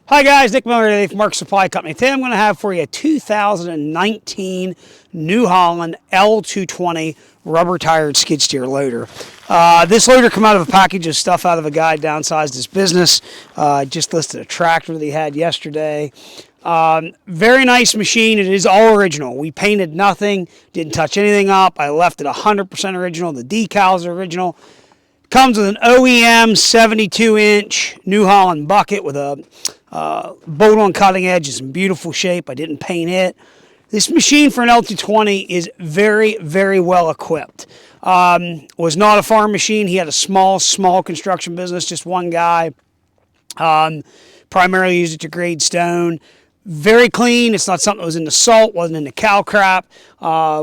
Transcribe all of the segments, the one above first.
Hi guys, Nick Miller from Mark Supply Company. Today I'm going to have for you a 2019 New Holland L220 rubber tired skid steer loader. This loader came out of a package of stuff out of a guy downsized his business. Just listed a tractor that he had yesterday. Very nice machine. It is all original. We painted nothing, didn't touch anything up. I left it 100% original. The decals are original. Comes with an OEM 72-inch New Holland bucket with a bolt-on cutting edge. It's in beautiful shape. I didn't paint it. This machine for an L220 is very, very well equipped. Was not a farm machine. He had a small construction business, just one guy. Primarily used it to grade stone. Very clean. It's not something that was into salt, wasn't into cow crap,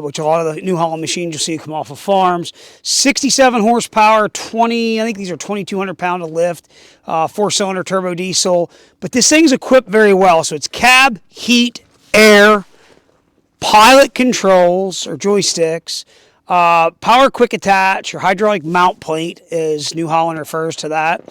which a lot of the New Holland machines you'll see come off of farms. 67 horsepower, I think these are 2,200 pound of lift, 4-cylinder turbo diesel. But this thing's equipped very well. So it's cab, heat, air, pilot controls or joysticks, power quick attach or hydraulic mount plate, as New Holland refers to that.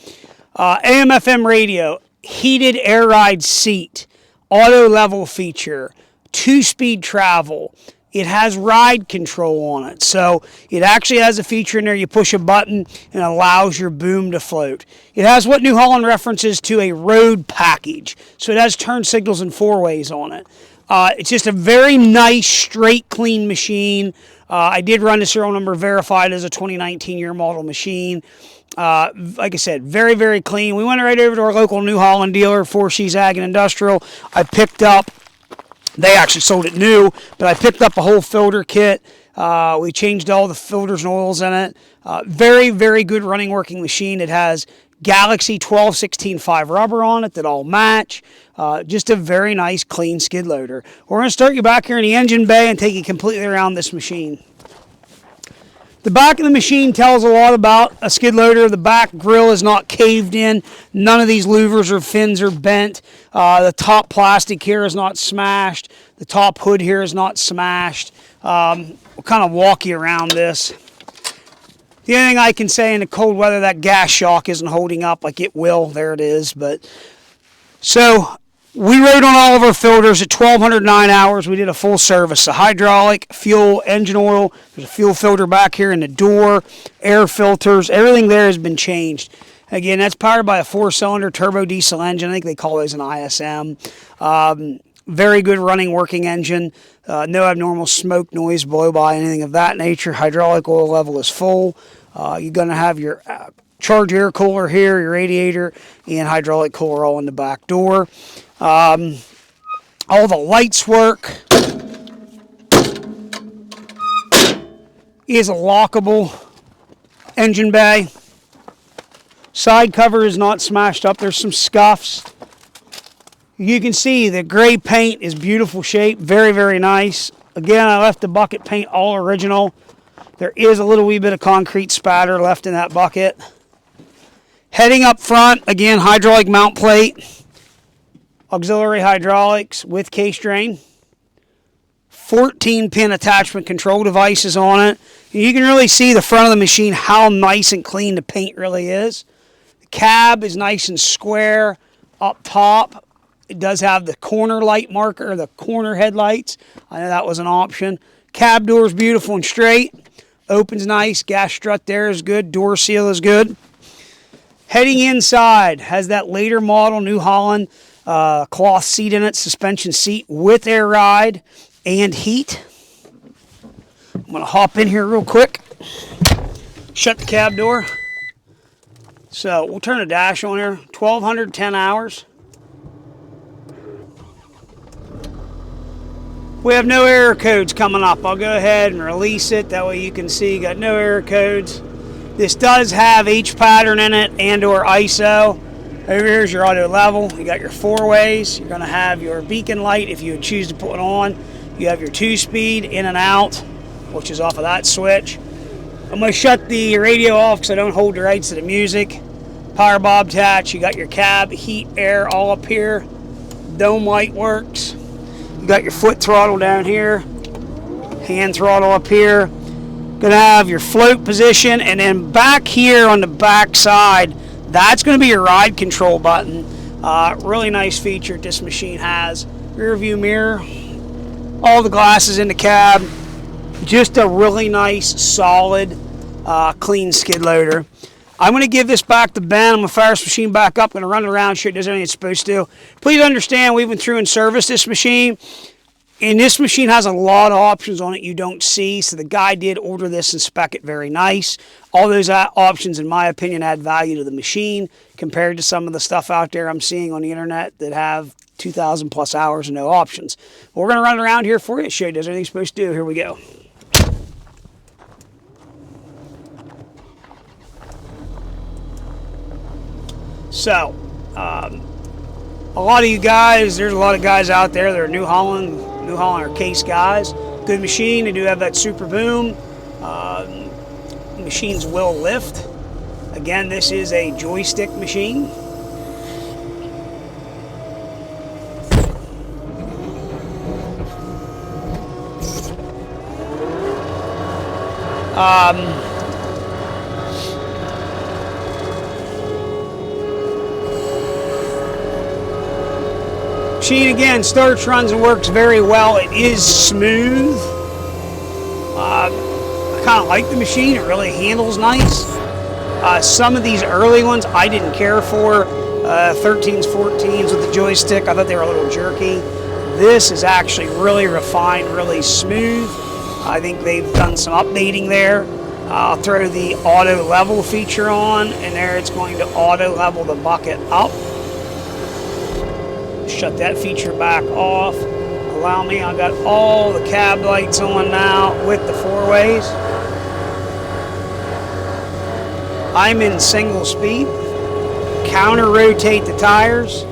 AM/FM radio, heated air ride seat, auto level feature, 2-speed travel. It has ride control on it. So it actually has a feature in there. You push a button and it allows your boom to float. It has what New Holland references to a road package. So it has turn signals and 4-ways on it. It's just a very nice, straight, clean machine. I did run the serial number verified as a 2019 year model machine. Like I said, very, very clean. We went right over to our local New Holland dealer, 4C's Ag and Industrial. I picked up, they actually sold it new, but I picked up a whole filter kit. We changed all the filters and oils in it. Very, very good running, working machine. It has Galaxy 12-16-5 rubber on it that all match. Just a very nice, clean skid loader. We're going to start you back here in the engine bay and take you completely around this machine. The back of the machine tells a lot about a skid loader. The back grill is not caved in. None of these louvers or fins are bent. The top plastic here is not smashed. The top hood here is not smashed. We'll kind of walk you around this. The only thing I can say in the cold weather, that gas shock isn't holding up like it will. There it is. So we rode on all of our filters at 1,209 hours. We did a full service. The hydraulic, fuel, engine oil. There's a fuel filter back here in the door. Air filters. Everything there has been changed. Again, that's powered by a 4-cylinder turbo diesel engine. I think they call those an ISM. Very good running, working engine. No abnormal smoke, noise, blow-by, anything of that nature. Hydraulic oil level is full. You're going to have your charge air cooler here, your radiator, and hydraulic cooler all in the back door. All the lights work. Is a lockable engine bay. Side cover is not smashed up. There's some scuffs. You can see the gray paint is beautiful shape. Very, very nice. Again, I left the bucket paint all original. There is a little wee bit of concrete spatter left in that bucket. Heading up front, again, hydraulic mount plate. Auxiliary hydraulics with case drain. 14-pin attachment control devices on it. And you can really see the front of the machine, how nice and clean the paint really is. The cab is nice and square up top. It does have the corner light marker, the corner headlights. I know that was an option. Cab door is beautiful and straight. Opens nice. Gas strut there is good. Door seal is good. Heading inside, has that later model New Holland cloth seat in it, suspension seat with air ride and heat. I'm going to hop in here real quick. Shut the cab door. So we'll turn the dash on here. 1,210 hours. We have no error codes coming up. I'll go ahead and release it. That way you can see you got no error codes. This does have H pattern in it and or ISO. Over here is your auto level. You got your 4-ways. You're going to have your beacon light if you choose to put it on. You have your 2-speed in and out, which is off of that switch. I'm going to shut the radio off because I don't hold the rights to the music. Power bob attach. You got your cab, heat, air all up here. Dome light works. You got your foot throttle down here, hand throttle up here. Gonna have your float position, and then back here on the back side, that's gonna be your ride control button. Really nice feature this machine has. Rear view mirror, all the glasses in the cab. Just a really nice, solid, clean skid loader. I'm going to give this back to Ben. I'm going to fire this machine back up. I'm going to run it around, show it does everything it's supposed to. Please understand, we went through and serviced this machine. And this machine has a lot of options on it you don't see. So the guy did order this and spec it very nice. All those options, in my opinion, add value to the machine compared to some of the stuff out there I'm seeing on the internet that have 2,000 plus hours and no options. We're going to run it around here for you, show you does everything it's supposed to do. Here we go. So, a lot of you guys, there's a lot of guys out there that are New Holland or Case guys. Good machine. They do have that super boom. Machines will lift. Again, this is a joystick machine. Machine again starts, runs, and works very well. It is smooth. I kind of like the machine. It really handles nice. Some of these early ones I didn't care for. 13s, 14s with the joystick. I thought they were a little jerky. This is actually really refined, really smooth. I think they've done some updating there. I'll throw the auto level feature on, and there it's going to auto level the bucket up. Shut that feature back off. Allow me, I got all the cab lights on now with the four ways. I'm in single speed. Counter rotate the tires.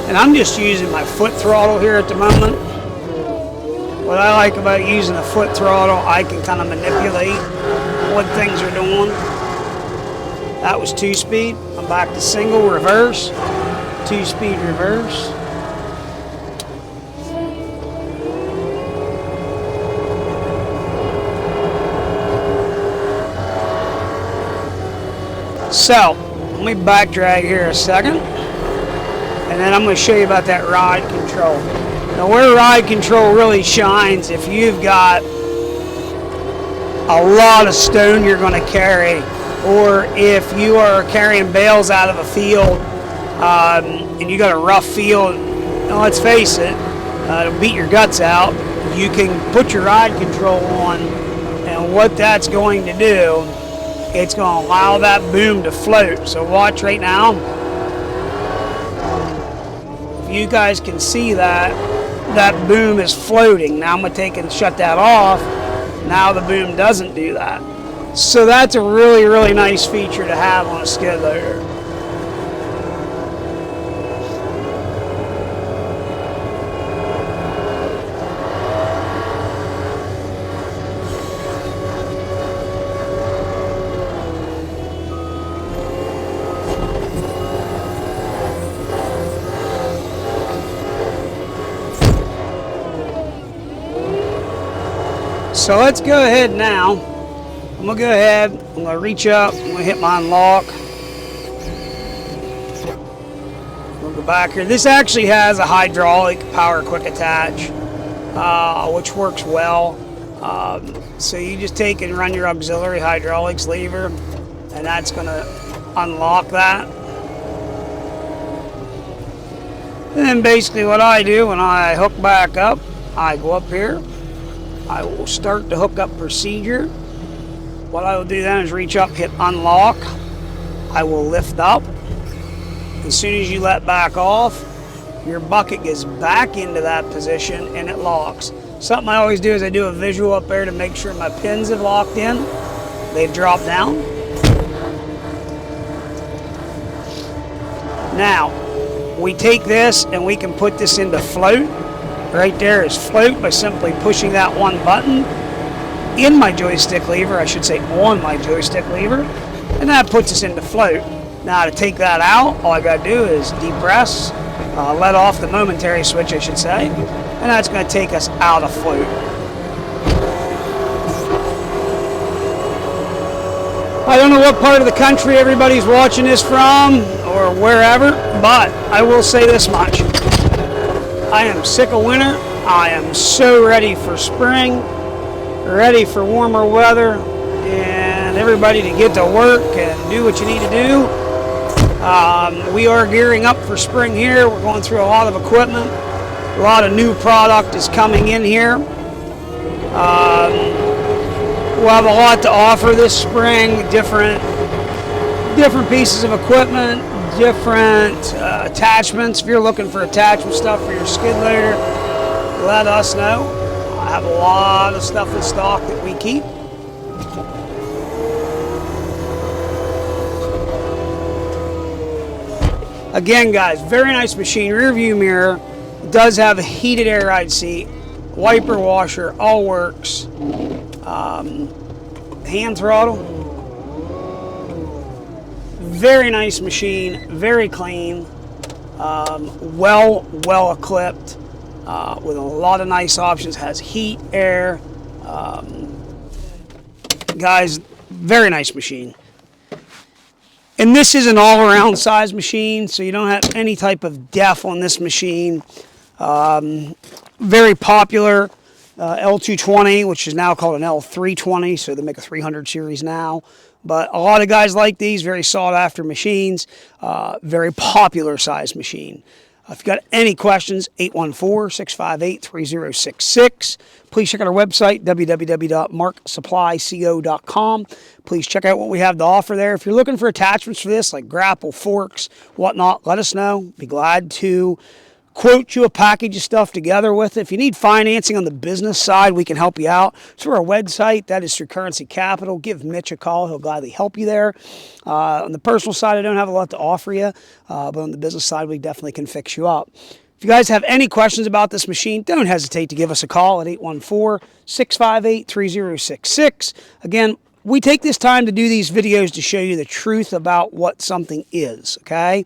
And I'm just using my foot throttle here at the moment. What I like about using the foot throttle, I can kind of manipulate what things are doing. That was 2-speed. I'm back to single, reverse, 2-speed reverse. So, let me back drag here a second. And then I'm going to show you about that ride control. Now, where ride control really shines, if you've got a lot of stone you're going to carry, or if you are carrying bales out of a field and you got a rough field, let's face it, it'll beat your guts out. You can put your ride control on, and what that's going to do, it's going to allow that boom to float. So watch right now. If you guys can see that, that boom is floating. Now I'm going to take and shut that off. Now the boom doesn't do that. So that's a really, really nice feature to have on a skid loader. So let's go ahead now. I'm going to go ahead, I'm going to reach up, I'm going to hit my unlock. We'll go back here. This actually has a hydraulic power quick attach, which works well. So you just take and run your auxiliary hydraulics lever, and that's going to unlock that. And then basically what I do when I hook back up, I go up here. I will start the hookup procedure. What I will do then is reach up, hit unlock. I will lift up. As soon as you let back off, your bucket gets back into that position and it locks. Something I always do is I do a visual up there to make sure my pins have locked in. They've dropped down. Now, we take this and we can put this into float. Right there is float by simply pushing that one button in my joystick lever, I should say on my joystick lever, and that puts us into float. Now to take that out, all I got to do is depress let off the momentary switch, I should say, and that's going to take us out of float. I don't know what part of the country everybody's watching this from or wherever, but I will say this much. I am sick of winter. I am so ready for spring, ready for warmer weather, and everybody to get to work and do what you need to do. We are gearing up for spring here. We're going through a lot of equipment. A lot of new product is coming in here. We'll have a lot to offer this spring. Different pieces of equipment, different attachments. If you're looking for attachment stuff for your skid loader, let us know. I have a lot of stuff in stock that we keep. Again, guys, very nice machine. Rear view mirror. It does have a heated air ride seat, wiper washer, all works. Hand throttle. Very nice machine, very clean, well equipped, with a lot of nice options. Has heat, air. Guys, very nice machine. And this is an all-around size machine, so you don't have any type of def on this machine. Very popular. L220, which is now called an L320, so they make a 300 series now. But a lot of guys like these, very sought after machines, very popular size machine. If you've got any questions, 814-658-3066. Please check out our website, www.marksupplyco.com. Please check out what we have to offer there. If you're looking for attachments for this, like grapple, forks, whatnot, let us know. Be glad to quote you a package of stuff together with it. If you need financing on the business side, we can help you out. Through our website, that is through Currency Capital. Give Mitch a call. He'll gladly help you there. On the personal side, I don't have a lot to offer you, but on the business side, we definitely can fix you up. If you guys have any questions about this machine, don't hesitate to give us a call at 814-658-3066. Again, we take this time to do these videos to show you the truth about what something is, okay?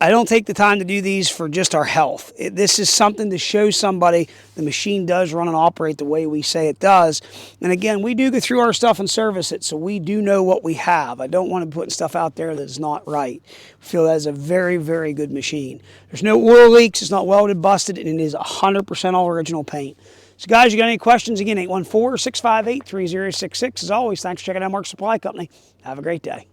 I don't take the time to do these for just our health. This is something to show somebody the machine does run and operate the way we say it does. And again, we do go through our stuff and service it, so we do know what we have. I don't want to put stuff out there that's not right. I feel that is a very, very good machine. There's no oil leaks, it's not welded, busted, and it is 100% all original paint. So guys, you got any questions? Again, 814-658-3066. As always, thanks for checking out Mark Supply Company. Have a great day.